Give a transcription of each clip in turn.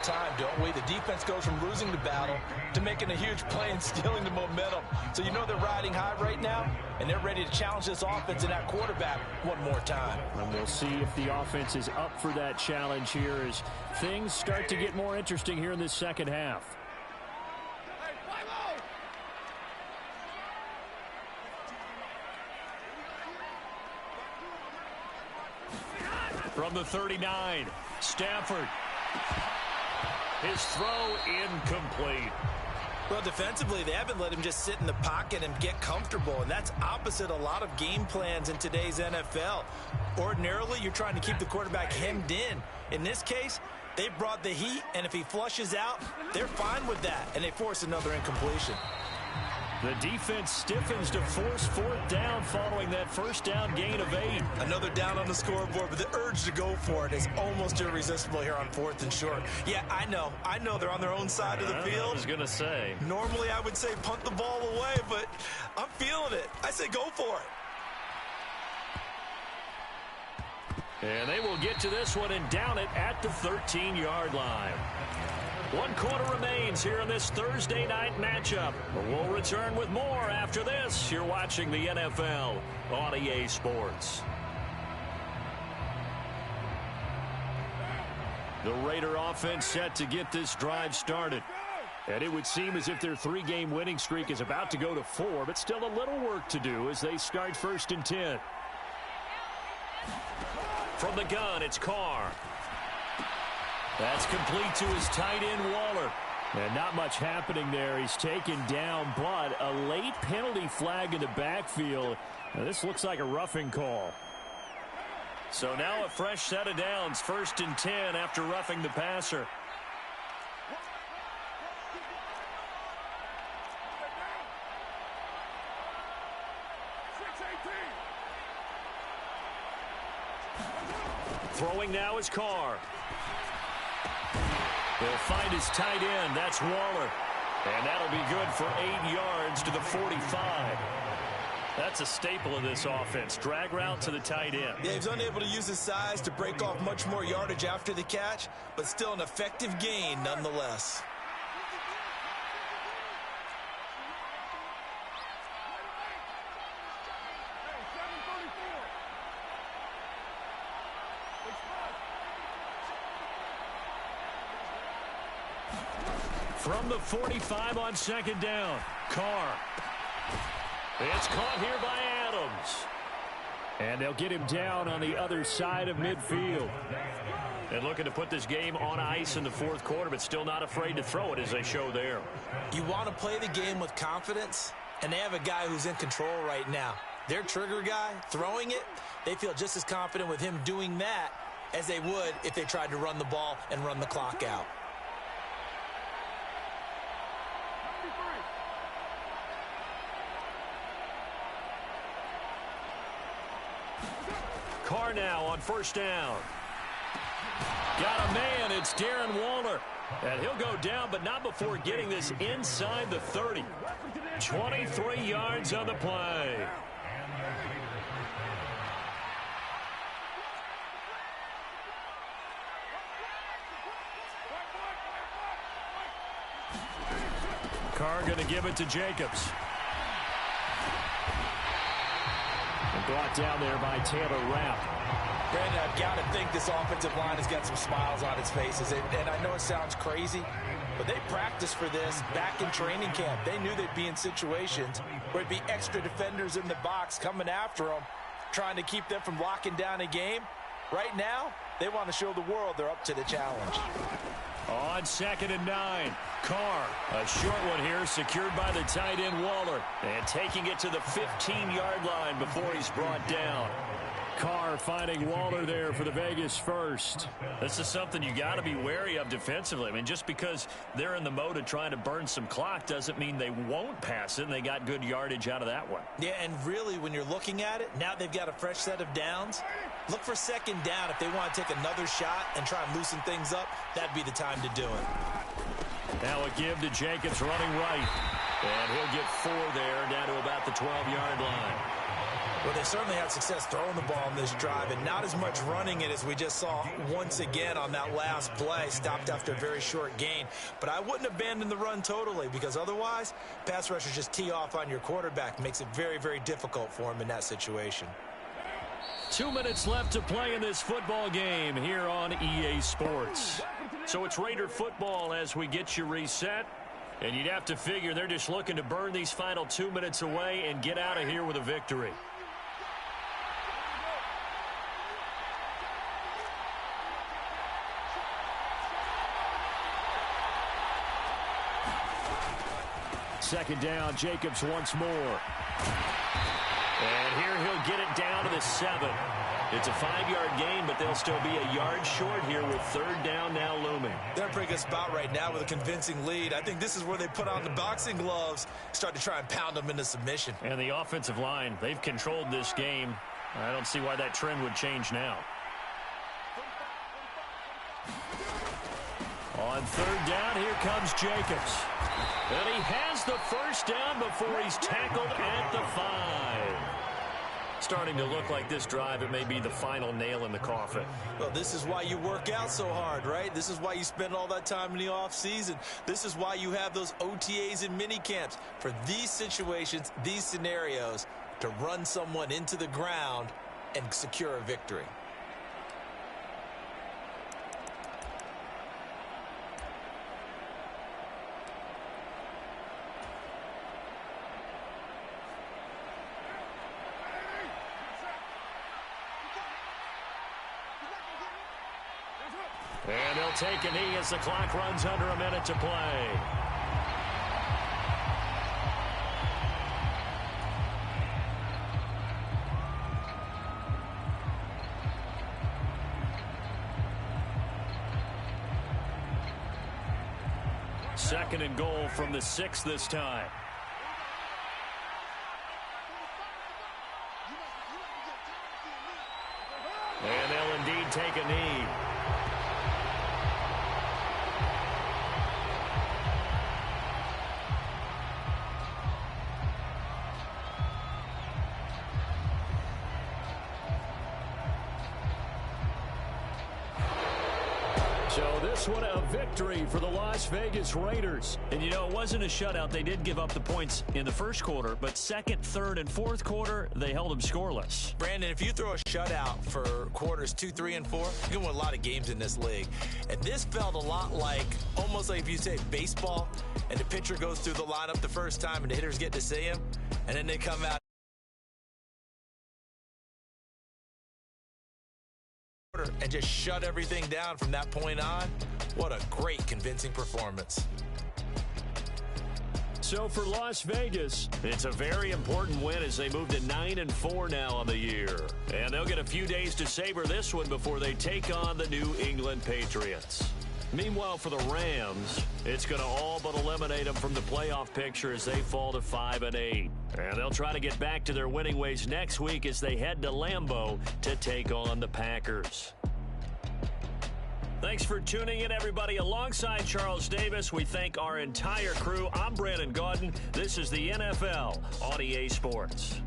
Time, don't we? The defense goes from losing the battle to making a huge play and stealing the momentum. So you know they're riding high right now, and they're ready to challenge this offense and that quarterback one more time. And we'll see if the offense is up for that challenge here as things start to get more interesting here in this second half. From the 39, Stafford. His throw incomplete. Well, defensively, they haven't let him just sit in the pocket and get comfortable, and that's opposite a lot of game plans in today's NFL. Ordinarily, you're trying to keep the quarterback hemmed in. In this case, they brought the heat, and if he flushes out, they're fine with that, and they force another incompletion. The defense stiffens to force fourth down following that first down gain of 8. Another down on the scoreboard, but the urge to go for it is almost irresistible here on 4th and short. Yeah, I know they're on their own side of the field. I was going to say. Normally I would say punt the ball away, but I'm feeling it. I say go for it. And they will get to this one and down it at the 13-yard line. 1 quarter remains here in this Thursday night matchup. We'll return with more after this. You're watching the NFL on EA Sports. The Raider offense set to get this drive started. And it would seem as if their 3-game winning streak is about to go to 4, but still a little work to do as they start 1st and 10. From the gun, it's Carr. That's complete to his tight end, Waller. And not much happening there. He's taken down, but a late penalty flag in the backfield. Now, this looks like a roughing call. So now a fresh set of downs, 1st and 10 after roughing the passer. Throwing now is Carr. He'll find his tight end. That's Waller. And that'll be good for 8 yards to the 45. That's a staple of this offense. Drag route to the tight end. Yeah, he's unable to use his size to break off much more yardage after the catch, but still an effective gain nonetheless. From the 45 on 2nd down, Carr. It's caught here by Adams. And they'll get him down on the other side of midfield. And looking to put this game on ice in the 4th quarter, but still not afraid to throw it as they show there. You want to play the game with confidence, and they have a guy who's in control right now. Their trigger guy, throwing it, they feel just as confident with him doing that as they would if they tried to run the ball and run the clock out. Carr now on 1st down. Got a man. It's Darren Waller. And he'll go down, but not before getting this inside the 30. 23 yards on the play. Carr going to give it to Jacobs. Brought down there by Taylor Rapp. Brandon, I've got to think this offensive line has got some smiles on its faces. And I know it sounds crazy, but they practiced for this back in training camp. They knew they'd be in situations where it'd be extra defenders in the box coming after them, trying to keep them from locking down a game. Right now, they want to show the world they're up to the challenge. On 2nd and 9, Carr, a short one here, secured by the tight end Waller, and taking it to the 15-yard line before he's brought down. Carr finding Waller there for the Vegas first. This is something you got to be wary of defensively. I mean, just because they're in the mode of trying to burn some clock doesn't mean they won't pass it, and they got good yardage out of that one. Yeah, and really, when you're looking at it, now they've got a fresh set of downs. Look for 2nd down. If they want to take another shot and try and loosen things up, that'd be the time to do it. Now a give to Jacobs running right. And he'll get 4 there, down to about the 12-yard line. Well, they certainly had success throwing the ball on this drive and not as much running it as we just saw once again on that last play. Stopped after a very short gain. But I wouldn't abandon the run totally because otherwise, pass rushers just tee off on your quarterback. Makes it very, very difficult for him in that situation. 2 minutes left to play in this football game here on EA Sports. So it's Raider football as we get you reset. And you'd have to figure they're just looking to burn these final 2 minutes away and get out of here with a victory. Second down, Jacobs once more. And here he'll get it down to the 7. It's a 5-yard gain, but they'll still be a yard short here with third down now looming. They're in a pretty good spot right now with a convincing lead. I think this is where they put on the boxing gloves, start to try and pound them into submission. And the offensive line, they've controlled this game. I don't see why that trend would change now. On third down, here comes Jacobs. And he has the first down before he's tackled at the 5. Starting to look like this drive, it may be the final nail in the coffin. Well, this is why you work out so hard, right? This is why you spend all that time in the offseason. This is why you have those OTAs and mini camps for these situations, these scenarios, to run someone into the ground and secure a victory. And they'll take a knee as the clock runs under a minute to play. Second and goal from the 6 this time. And they'll indeed take a knee. So this one a victory for the Las Vegas Raiders. And, you know, it wasn't a shutout. They did give up the points in the first quarter, but second, third, and fourth quarter, they held them scoreless. Brandon, if you throw a shutout for quarters 2, 3, and 4, you can win a lot of games in this league. And this felt a lot like, almost like if you say baseball, and the pitcher goes through the lineup the first time and the hitters get to see him, and then they come out and just shut everything down from that point on. What a great, convincing performance. So for Las Vegas, it's a very important win as they move to 9-4 now on the year. And they'll get a few days to savor this one before they take on the New England Patriots. Meanwhile, for the Rams, it's going to all but eliminate them from the playoff picture as they fall to 5-8. And they'll try to get back to their winning ways next week as they head to Lambeau to take on the Packers. Thanks for tuning in, everybody. Alongside Charles Davis, we thank our entire crew. I'm Brandon Gaudin. This is the NFL on EA Sports.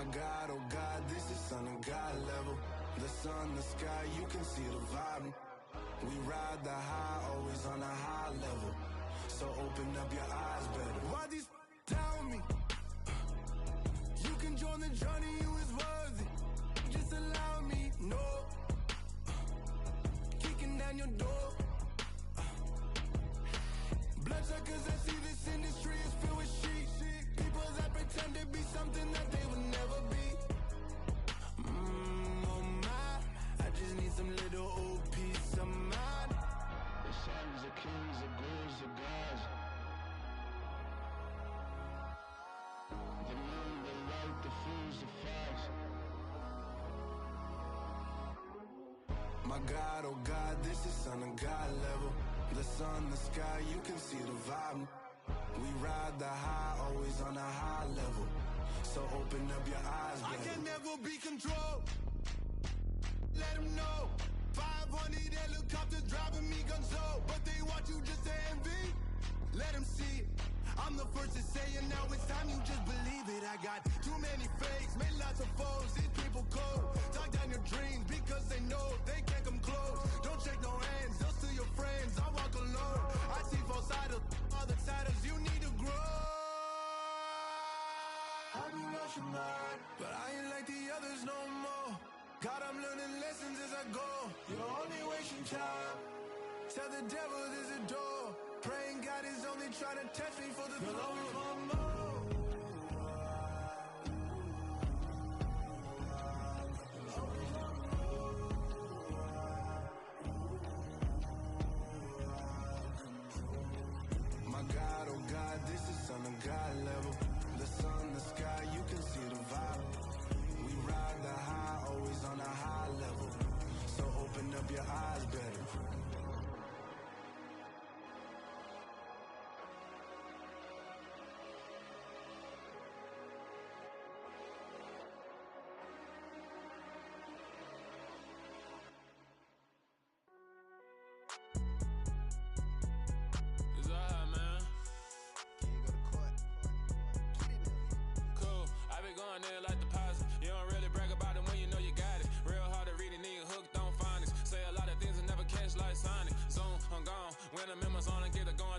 My God, oh God, this is Son of God level. The sun, the sky, you can see the vibe. We ride the high, always on a high level. So open up your eyes better. Why these tell me? You can join the journey, you is worthy. Just allow me, no. Kicking down your door. Bloodsuckers, I see this industry is filled with sheep. People that pretend to be something that they would never be. Oh my, I just need some little old peace of mind. The sons of kings, the gurus of gods. The moon, the light, the fools, the facts. My God, oh God, this is Son of God level. The sun, the sky, you can see the vibe. We ride the high, always on a high level. So open up your eyes, baby. I can never be controlled. Let them know. 500 helicopters driving me gonzo. But they want you just to envy. Let them see it. I'm the first to say it, now it's time you just believe it. I got too many fakes, made lots of foes. These people cold. Talk down your dreams because they know they can't come close. Don't shake no hands, just to your friends. I walk alone. I see false idols, other titles. You need to grow. I be rushing mine, but I ain't like the others no more. God, I'm learning lessons as I go. You're only wasting time. Tell the devil there's a door. Praying God is only trying to test me for the glory of my mom. My God, oh God, this is Son of God level. The sun, the sky, you can see the vibe. We ride the high, always on a high level. So open up your eyes better. When the members on and get it going.